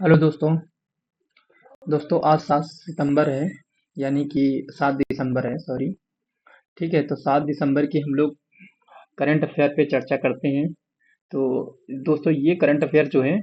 Hello दोस्तों। दोस्तों आज 7 सितंबर है, यानी कि 7 दिसंबर है, सॉरी। ठीक है, तो 7 दिसंबर की हम लोग करंट अफेयर पे चर्चा करते हैं। तो दोस्तों ये करंट अफेयर जो है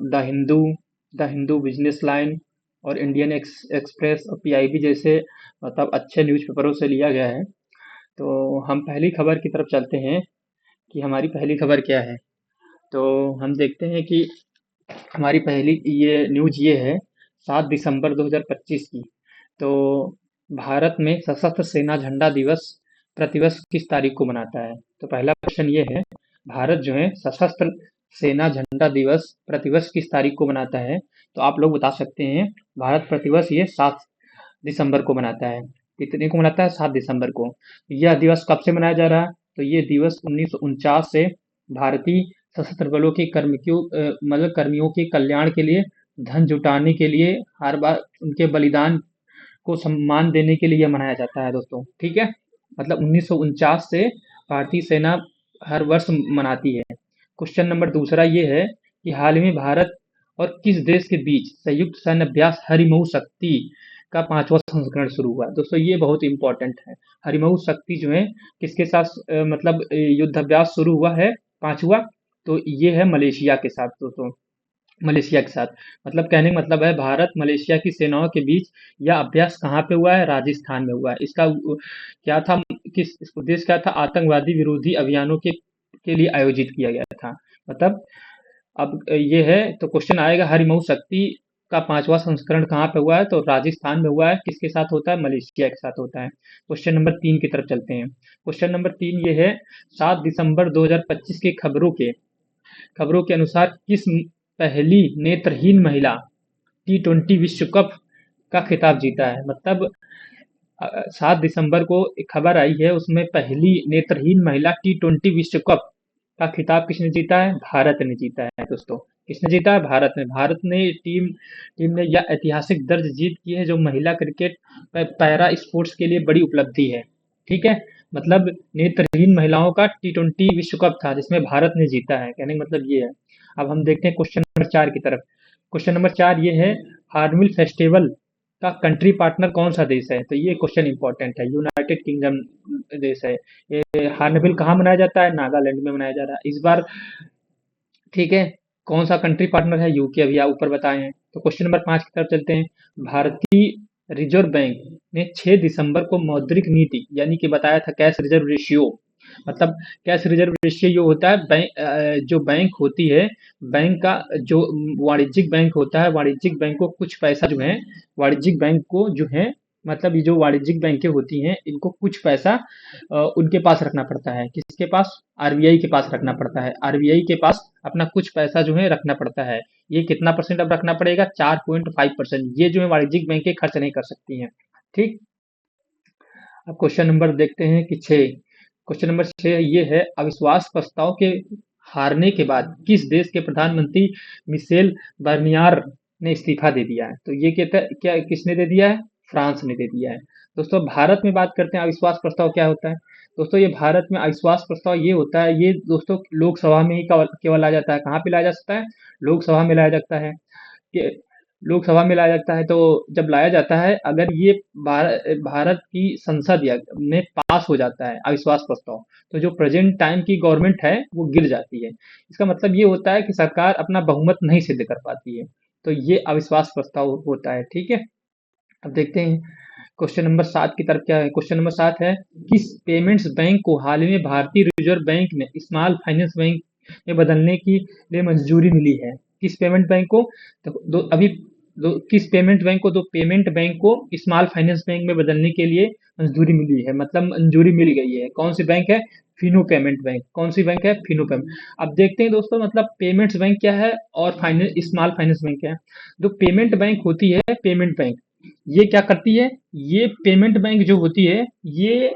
द हिंदू बिजनेस लाइन और इंडियन एक्सप्रेस और पीआईबी जैसे मतलब अच्छे न्यूज़पेपरों से लिया गया है। तो हम पहली खबर की तरफ चलते हैं कि हमारी पहली खबर क्या है। तो हम देखते हैं कि हमारी पहली ये न्यूज़ ये है 7 दिसंबर 2025 की। तो भारत में सशस्त्र सेना झंडा दिवस प्रतिवर्ष किस तारीख को मनाता है? तो पहला क्वेश्चन ये है, भारत जो है सशस्त्र सेना झंडा दिवस प्रतिवर्ष किस तारीख को मनाता है? तो आप लोग बता सकते हैं। भारत प्रतिवर्ष ये 7 दिसंबर को मनाता है। कितने को मनाता है? 7 दिसंबर को। यह दिवस कब से मनाया जा रहा है? तो ये दिवस 1949 से भारतीय सशस्त्र बलों के मतलब कर्मियों के कल्याण के लिए, धन जुटाने के लिए, हर बार उनके बलिदान को सम्मान देने के लिए मनाया जाता है दोस्तों। ठीक है, मतलब 1949 से भारतीय सेना हर वर्ष मनाती है। क्वेश्चन नंबर दूसरा ये है कि हाल ही में भारत और किस देश के बीच संयुक्त सैन्य अभ्यास हरिमऊ शक्ति का 5वां संस्करण शुरू हुआ? दोस्तों ये बहुत इंपॉर्टेंट है। हरिमऊ शक्ति जो है किसके साथ मतलब युद्ध अभ्यास शुरू हुआ है? 5वां। तो ये है मलेशिया के साथ दोस्तों। मलेशिया के साथ, मतलब कहने का मतलब है भारत मलेशिया की सेनाओं के बीच यह अभ्यास कहाँ पे हुआ है? राजस्थान में हुआ है। इसका क्या था, किस उद्देश्य क्या था? आतंकवादी विरोधी अभियानों के लिए आयोजित किया गया था। मतलब अब ये है, तो क्वेश्चन आएगा हरिमऊ शक्ति का 5वां संस्करण कहाँ पे हुआ है? तो राजस्थान में हुआ है। किसके साथ होता है? मलेशिया के साथ होता है। क्वेश्चन नंबर 3 की तरफ चलते हैं। क्वेश्चन नंबर 3 ये है, 7 दिसंबर 2025 की खबरों के अनुसार किस पहली नेत्रहीन महिला T20 विश्व कप का खिताब जीता है? मतलब 7 दिसंबर को एक खबर आई है, उसमें पहली नेत्रहीन महिला T20 विश्व कप का खिताब किसने जीता है? भारत ने जीता है दोस्तों। किसने जीता है? भारत ने। भारत ने टीम ने यह ऐतिहासिक दर्ज जीत की है, जो महिला क्रिकेट पैरा स्पोर्ट्स के लिए बड़ी उपलब्धि है। ठीक है, मतलब नेत्रहीन महिलाओं का T20 विश्व कप था जिसमें भारत ने जीता है। कहने का मतलब ये है। अब हम देखते हैं क्वेश्चन नंबर 4 की तरफ। क्वेश्चन नंबर 4 ये है, हार्नबिल फेस्टिवल का कंट्री पार्टनर कौन सा देश है? तो ये क्वेश्चन इंपॉर्टेंट है। यूनाइटेड किंगडम देश है। ये हार्नबिल कहाँ मनाया जाता है? नागालैंड में मनाया जा रहा है इस बार। ठीक है, कौन सा कंट्री पार्टनर है? यूके, अभी आप ऊपर बताए हैं। तो क्वेश्चन नंबर 5 की तरफ चलते हैं। भारतीय रिजर्व बैंक ने 6 दिसंबर को मौद्रिक नीति यानी कि बताया था कैश रिजर्व रेशियो। मतलब कैश रिजर्व रेशियो ये होता है जो बैंक होती है, बैंक का जो वाणिज्यिक बैंक होता है, वाणिज्यिक बैंक को कुछ पैसा जो है, वाणिज्यिक बैंक को जो है, मतलब ये जो वाणिज्यिक बैंकें होती हैं इनको कुछ पैसा उनके पास रखना पड़ता है। किसके पास? आरबीआई के पास रखना पड़ता है। आरबीआई के पास अपना कुछ पैसा जो है रखना पड़ता है। ये कितना परसेंट अब रखना पड़ेगा? 4.5%। ये जो है वाणिज्यिक बैंकें खर्च नहीं कर सकती हैं। ठीक। अब क्वेश्चन नंबर देखते हैं कि 6। क्वेश्चन नंबर 6 ये है, अविश्वास प्रस्ताव के हारने के बाद किस देश के प्रधानमंत्री मिशेल बर्नियार ने इस्तीफा दे दिया है? तो ये कहता क्या किसने दे दिया है? फ्रांस ने दे दिया है। दोस्तों भारत में बात करते हैं, अविश्वास प्रस्ताव क्या होता है? दोस्तों ये भारत में अविश्वास प्रस्ताव ये होता है, ये दोस्तों लोकसभा में ही केवल आ जाता है। कहाँ पे लाया जा सकता है? लोकसभा में लाया जाता है। कि लोकसभा में लाया जाता है। तो जब लाया जाता है, अगर ये भारत की संसद या में पास हो जाता है अविश्वास प्रस्ताव, तो जो प्रेजेंट टाइम की गवर्नमेंट है वो गिर जाती है। इसका मतलब ये होता है कि सरकार अपना बहुमत नहीं सिद्ध कर पाती है। तो ये अविश्वास प्रस्ताव होता है। ठीक है, अब देखते हैं क्वेश्चन नंबर 7 की तरफ क्या है। क्वेश्चन नंबर 7 है, किस पेमेंट्स बैंक को हाल ही में भारतीय रिजर्व बैंक ने स्मॉल फाइनेंस बैंक में बदलने की लिए मंजूरी मिली है? किस पेमेंट बैंक को? तो किस पेमेंट बैंक को? तो पेमेंट बैंक को स्मॉल फाइनेंस बैंक में बदलने के लिए मंजूरी मिली है, मतलब मंजूरी मिल गई है। कौन सी बैंक है? Fino payment bank. कौन सी बैंक है? फिनो पेमेंट। अब देखते हैं दोस्तों, मतलब पेमेंट्स बैंक क्या है और फाइनेंस स्मॉल फाइनेंस बैंक क्या है। जो पेमेंट बैंक होती है, पेमेंट बैंक ये क्या करती है? ये पेमेंट बैंक जो होती है, ये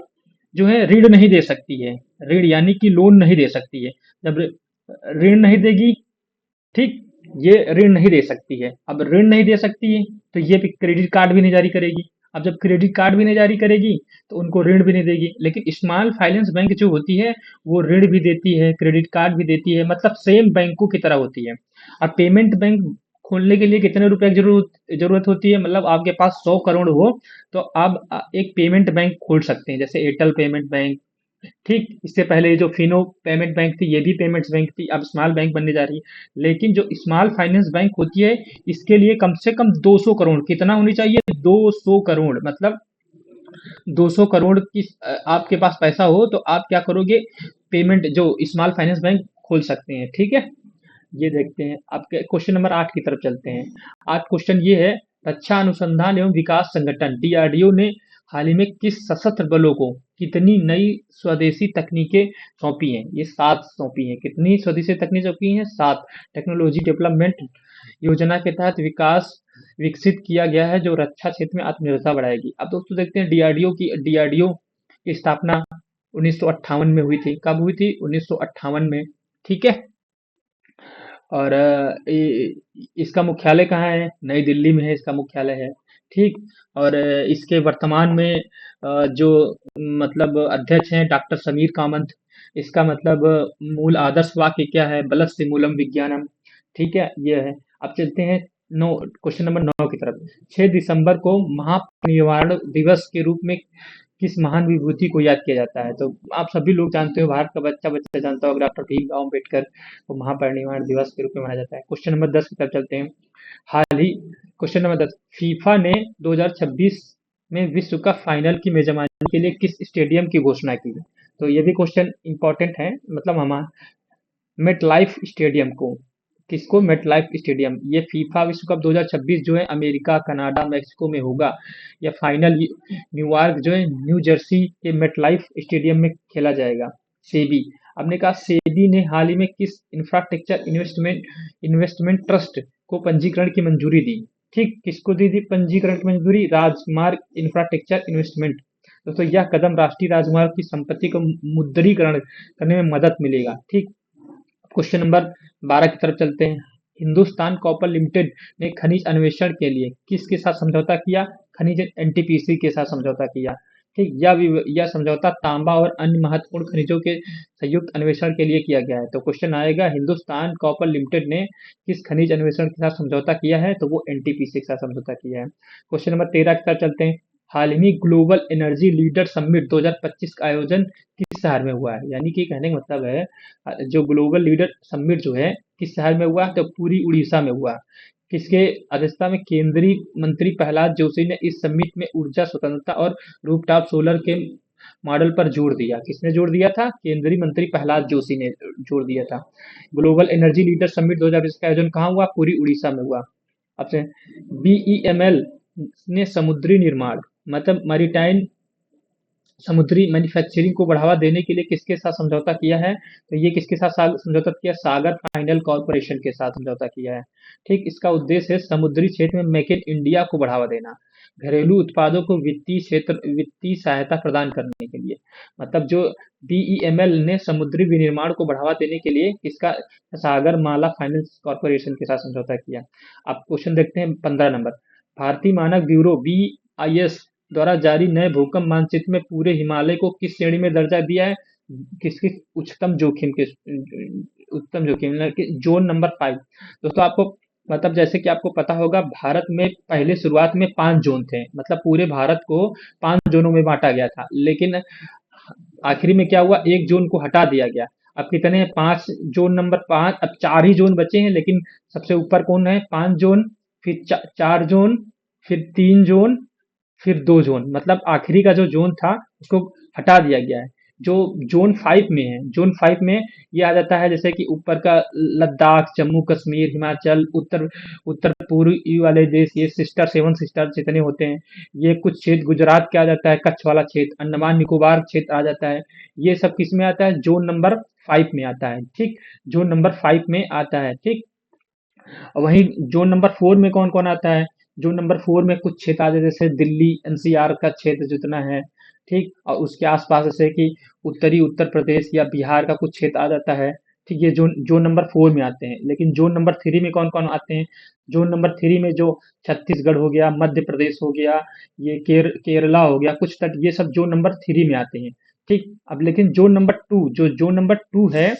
जो है ऋण नहीं दे सकती है। ऋण यानी कि लोन नहीं दे सकती है। जब ऋण नहीं देगी, ठीक, ये ऋण नहीं दे सकती है। अब ऋण नहीं दे सकती है तो ये क्रेडिट कार्ड भी नहीं जारी करेगी। अब जब क्रेडिट कार्ड भी नहीं जारी करेगी तो उनको ऋण भी नहीं देगी। लेकिन स्मॉल फाइनेंस बैंक जो होती है वो ऋण भी देती है, क्रेडिट कार्ड भी देती है, मतलब सेम बैंकों की तरह होती है। अब पेमेंट बैंक खोलने के लिए कितने रुपए की जरूरत होती है, मतलब आपके पास 100 करोड़ हो तो आप एक पेमेंट बैंक खोल सकते हैं, जैसे एयरटेल पेमेंट बैंक। ठीक, इससे पहले ये जो फिनो पेमेंट बैंक थी ये भी पेमेंट्स बैंक थी, अब स्मॉल बैंक बनने जा रही है। लेकिन जो स्मॉल फाइनेंस बैंक होती है इसके लिए कम से कम 200 करोड़, कितना होनी चाहिए, 200 करोड़, मतलब 200 करोड़ की आपके पास पैसा हो तो आप क्या करोगे, पेमेंट जो स्मॉल फाइनेंस बैंक खोल सकते हैं। ठीक है, ये देखते हैं। आपके क्वेश्चन नंबर 8 की तरफ चलते हैं। आज क्वेश्चन ये है, रक्षा अनुसंधान एवं विकास संगठन डीआरडीओ ने हाल ही में किस सशस्त्र बलों को कितनी नई स्वदेशी तकनीकें सौंपी हैं? ये 7 सौंपी हैं। कितनी स्वदेशी तकनीक सौंपी हैं? 7। टेक्नोलॉजी डेवलपमेंट योजना के तहत विकास विकसित किया गया है जो रक्षा क्षेत्र में आत्मनिर्भरता बढ़ाएगी। अब दोस्तों देखते हैं डीआरडीओ की स्थापना 1958 में हुई थी। कब हुई थी? 1958 में। ठीक है, और इसका मुख्यालय कहाँ है? नई दिल्ली में है, इसका मुख्यालय है। ठीक, और इसके वर्तमान में जो मतलब अध्यक्ष हैं डॉक्टर समीर कामत। इसका मतलब मूल आदर्श वाक्य क्या है? बलस्य से मूलम विज्ञानम। ठीक है, ये है। अब चलते हैं नौ क्वेश्चन नंबर 9 की तरफ। 6 दिसंबर को महापरिनिर्वाण दिवस के रूप में किस महान विभूति को याद किया जाता है? तो आप सभी लोग जानते हो, भारत का बच्चा बच्चा जानता होगा, डॉक्टर भीमराव अम्बेडकर को महापरिनिर्वाण दिवस के रूप में मनाया जाता है। क्वेश्चन नंबर 10 की तरफ चलते हैं। हाल ही क्वेश्चन नंबर 10, फीफा ने 2026 में विश्व कप फाइनल की मेजबानी के लिए किस स्टेडियम की घोषणा की? तो ये भी क्वेश्चन इंपॉर्टेंट है, मतलब हमारा मेट लाइफ स्टेडियम को, किसको? MetLife stadium. ये फीफा विश्व कप 2026 जो है अमेरिका, कनाडा, मेक्सिको में होगा। या फाइनल न्यूयॉर्क जो है न्यू जर्सी के मेट लाइफ स्टेडियम में खेला जाएगा। सेबी, आपने कहा सेबी ने हाल ही में किस इंफ्रास्ट्रक्चर इन्वेस्टमेंट ट्रस्ट को पंजीकरण की मंजूरी दी? ठीक, किसको दी थी पंजीकरण की मंजूरी? राजमार्ग इंफ्रास्ट्रक्चर इन्वेस्टमेंट। दोस्तों यह कदम राष्ट्रीय राजमार्ग की संपत्ति को मुद्रीकरण करने में मदद मिलेगा। ठीक, क्वेश्चन नंबर 12 की तरफ चलते हैं। हिंदुस्तान कॉपर लिमिटेड ने खनिज अन्वेषण के लिए किसके साथ समझौता किया? खनिज एनटीपीसी के साथ समझौता किया। ठीक, यह समझौता तांबा और अन्य महत्वपूर्ण खनिजों के संयुक्त अन्वेषण के लिए किया गया है। तो क्वेश्चन आएगा, हिंदुस्तान कॉपर लिमिटेड ने किस खनिज अन्वेषण के साथ समझौता किया है? तो वो एनटीपीसी के साथ समझौता किया है। क्वेश्चन नंबर 13 की तरफ चलते हैं। हाल ही में ग्लोबल एनर्जी लीडर समिट 2025 का आयोजन किस शहर में हुआ है? यानी कि कहने का मतलब है जो ग्लोबल लीडर समिट जो है किस शहर में हुआ? तो पूरी उड़ीसा में हुआ। किसके अध्यक्षता में? केंद्रीय मंत्री प्रहलाद जोशी ने इस समिट में ऊर्जा स्वतंत्रता और रूफटॉप सोलर के मॉडल पर जोर दिया। किसने जोर दिया था? केंद्रीय मंत्री प्रहलाद जोशी ने जोर दिया था। ग्लोबल एनर्जी लीडर समिट 2020 का आयोजन कहाँ हुआ? पूरी उड़ीसा में हुआ। अब से बीईएमएल ने समुद्री निर्माण, मतलब मैरीटाइम समुद्री मैन्युफैक्चरिंग को बढ़ावा देने के लिए किसके साथ समझौता किया है? तो ये किसके साथ समझौता किया? सागर फाइनल कॉरपोरेशन के साथ समझौता किया है। ठीक, इसका उद्देश्य है समुद्री क्षेत्र में मेक इन इंडिया को बढ़ावा देना, घरेलू उत्पादों को वित्तीय सहायता प्रदान करने के लिए। मतलब जो बीईएमएल ने समुद्री विनिर्माण को बढ़ावा देने के लिए किसका? सागर माला फाइनेंस कॉरपोरेशन के साथ समझौता किया। अब क्वेश्चन देखते हैं 15 नंबर। भारतीय मानक ब्यूरो बीआईएस द्वारा जारी नए भूकंप मानचित्र में पूरे हिमालय को किस श्रेणी में दर्जा दिया है? किसकी? उच्चतम जोखिम के, उच्चतम जोखिम जोन नंबर 5। दोस्तों आपको मतलब जैसे कि आपको पता होगा, भारत में पहले शुरुआत में 5 जोन थे, मतलब पूरे भारत को 5 जोनों में बांटा गया था। लेकिन आखिरी में क्या हुआ? एक जोन को हटा दिया गया। अब कितने हैं? 5 जोन नंबर 5, अब 4 ही जोन बचे हैं। लेकिन सबसे ऊपर कौन है? 5 जोन, फिर 4 जोन, फिर 3 जोन, फिर 2 जोन, मतलब आखिरी का जो जोन था उसको हटा दिया गया है। जो जोन 5 में है, जोन 5 में ये आ जाता है जैसे कि ऊपर का लद्दाख, जम्मू कश्मीर, हिमाचल, उत्तर पूर्वी वाले देश, ये सिस्टर 7 सिस्टर जितने होते हैं, ये कुछ क्षेत्र गुजरात के आ जाता है, कच्छ वाला क्षेत्र, अंडमान निकोबार क्षेत्र आ जाता है। ये सब किस में आता है? जोन नंबर 5 में आता है। ठीक, जोन नंबर 5 में आता है। ठीक, और वहीं जोन नंबर 4 में कौन कौन आता है? जोन नंबर 4 में कुछ क्षेत्र आ जाते हैं, जैसे दिल्ली एनसीआर का क्षेत्र जितना है। ठीक, और उसके आसपास जैसे कि उत्तरी उत्तर प्रदेश या बिहार का कुछ क्षेत्र आ जाता है। ठीक, ये जोन जोन नंबर 4 में आते हैं। लेकिन जोन नंबर 3 में कौन-कौन आते हैं? जोन नंबर 3 में जो छत्तीसगढ़ हो गया, मध्य प्रदेश हो गया, ये केरला हो गया, कुछ तट, ये सब जोन नंबर 3 में आते हैं। ठीक, अब लेकिन जोन नंबर 2, जो जोन नंबर 2 है,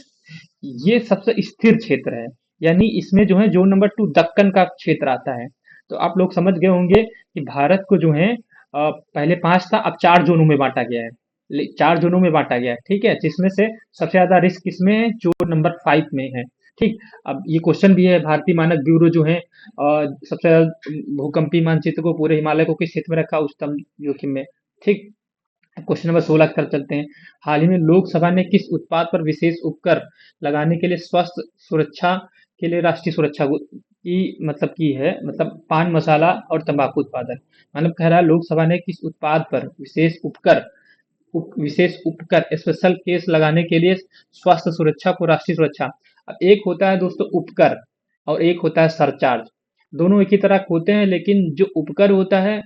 ये सबसे स्थिर क्षेत्र है। यानी इसमें जो है जोन नंबर 2 दक्कन का क्षेत्र आता है। तो आप लोग समझ गए होंगे कि भारत को जो है पहले 5 था, अब 4 जोनों में बांटा गया है। 4 जोनों में बांटा गया है, ठीक है, जिसमें से सबसे ज्यादा रिस्क किसमें है? जोन नंबर 5 में है। ठीक, अब ये क्वेश्चन भी है, भारतीय मानक ब्यूरो जो है सबसे ज्यादा भूकंपीय मानचित्र को पूरे हिमालय को किस क्षेत्र में रखा? उच्चतम जोखिम में। ठीक, क्वेश्चन नंबर 16 की तरफ चलते हैं। हाल ही में लोकसभा ने किस उत्पाद पर विशेष उपकर लगाने के लिए स्वास्थ्य सुरक्षा के लिए राष्ट्रीय सुरक्षा की मतलब की है? मतलब पान मसाला और तंबाकू उत्पादन। मतलब कह रहा है लोकसभा ने किस उत्पाद पर विशेष उपकर स्पेशल केस लगाने के लिए स्वास्थ्य सुरक्षा को राष्ट्रीय सुरक्षा। अब एक होता है दोस्तों उपकर और एक होता है सरचार्ज। दोनों एक ही तरह के होते हैं, लेकिन जो उपकर होता है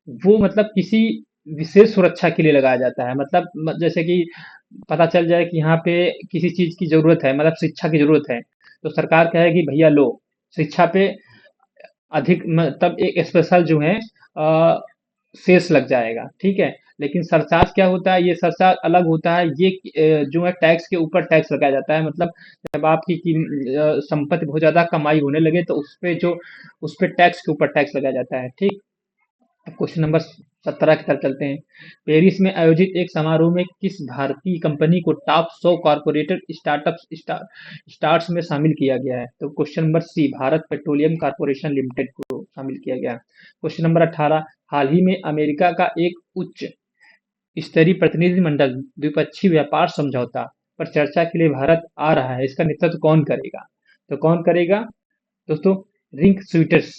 वो मतलब किसी विशेष सुरक्षा के लिए लगाया जाता है। मतलब जैसे कि पता चल जाए कि यहाँ पे किसी चीज की जरूरत है, मतलब शिक्षा की जरूरत है, तो सरकार कहेगी भैया लो, शिक्षा पे अधिक मतलब एक स्पेशल जो है सेस लग जाएगा। ठीक है, लेकिन सरचार्ज क्या होता है? ये सरचार्ज अलग होता है। ये जो है टैक्स के ऊपर टैक्स लगाया जाता है। मतलब जब आपकी संपत्ति बहुत ज्यादा कमाई होने लगे तो उस पे टैक्स के ऊपर टैक्स लगाया जाता है। ठीक, क्वेश्चन नंबर 17 की तरफ चलते हैं। पेरिस में आयोजित एक समारोह में किस भारतीय कंपनी को टॉप 100 कॉरपोरेट स्टार्स में शामिल किया गया है? तो question number C, Bharat Petroleum Corporation Limited को शामिल किया गया है। क्वेश्चन नंबर 18, हाल ही में अमेरिका का एक उच्च स्तरीय प्रतिनिधिमंडल द्विपक्षीय व्यापार समझौता पर चर्चा के लिए भारत आ रहा है, इसका नेतृत्व कौन करेगा? तो कौन करेगा दोस्तों? रिंक स्वीटर्स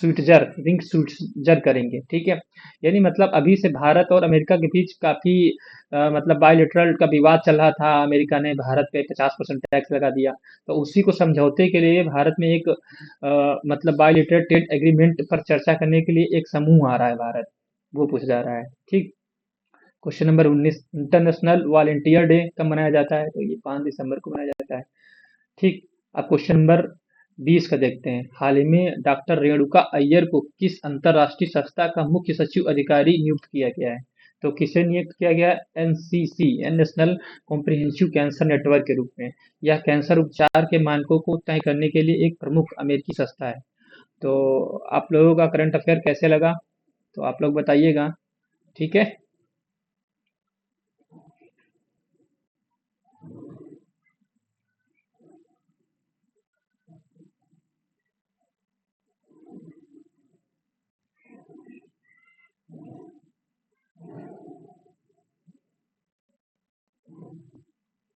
स्वीटजर रिंक स्वीटजर करेंगे। ठीक है, यानी मतलब अभी से भारत और अमेरिका के बीच काफी मतलब बायलेटरल का विवाद चल रहा था। अमेरिका ने भारत पे 50% टैक्स लगा दिया, तो उसी को समझौते के लिए भारत में एक मतलब बायलेटरल ट्रेड एग्रीमेंट पर चर्चा करने के लिए एक समूह आ रहा है भारत, वो पूछा जा रहा है। ठीक, question number 19, international volunteer day कब मनाया जाता है? तो ये 5 दिसंबर को मनाया जाता है। ठीक, अब क्वेश्चन नंबर 20 का देखते हैं। हाल ही में डॉक्टर रेणुका अय्यर को किस अंतरराष्ट्रीय संस्था का मुख्य सचिव अधिकारी नियुक्त किया गया है? तो किसे नियुक्त किया गया? NCC, national comprehensive cancer network के रूप में। यह कैंसर उपचार के मानकों को तय करने के लिए एक प्रमुख अमेरिकी संस्था है। तो आप लोगों का करंट अफेयर कैसे लगा? तो आप लोग बताइएगा। ठीक है।